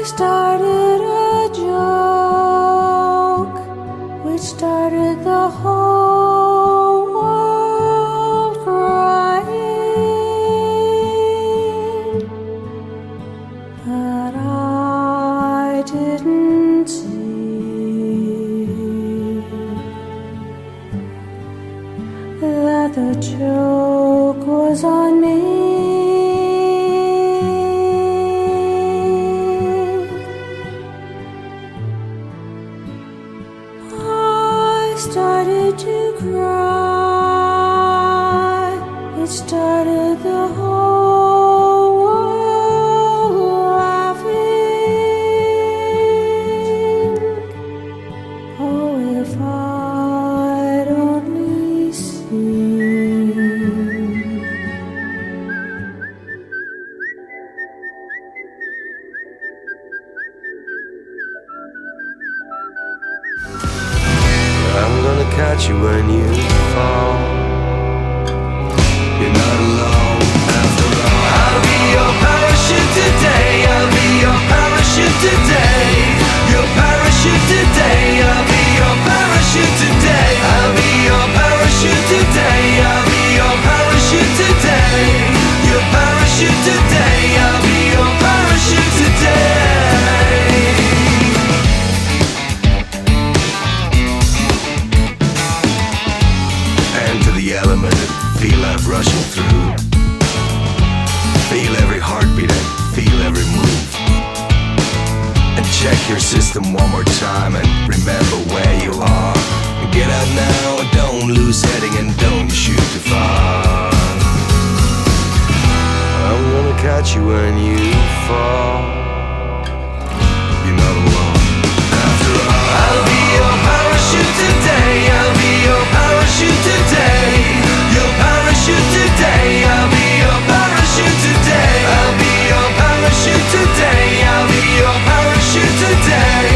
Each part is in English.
started a joke which started the whole world crying, but I didn't see that the joke was on me. Started to cry. It started the whole world laughing. Oh, if I'd only seen. I'm gonna catch you when you fall. You're not alone after all. I'll be your parachute today. I'll be your parachute today. Your parachute today. I'll be your parachute today. I'll be your parachute today. I'll be your parachute today. Your parachute today. I'll be your parachute today. The element and feel life rushing through. Feel every heartbeat and feel every move. And check your system one more time and remember where you are. And get out now and don't lose heading and don't shoot too far. I'm gonna catch you when you fall. You're not alone after all. I'll be your parachute today. I'll be your parachute today. Your parachute today. I'll be your parachute today. I'll be your parachute today. I'll be your parachute today.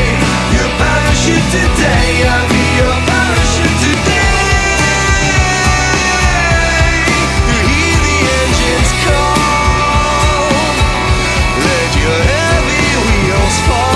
Your parachute today. I'll be your parachute today. You hear the engines call. Let your heavy wheels fall.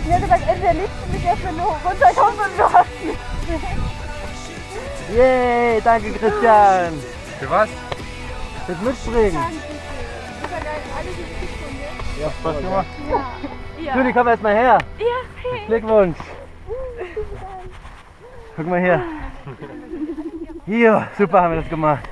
Ja, du warst entweder liebst du mich ja für nur runterkommen und du hast mich. Yay, danke Christian. Für was? Fürs Mitspringen. Ja, Spaß gemacht. Ja. Juli, komm erst mal her. Ja, hey. Glückwunsch. Guck mal hier. Hier, super haben wir das gemacht.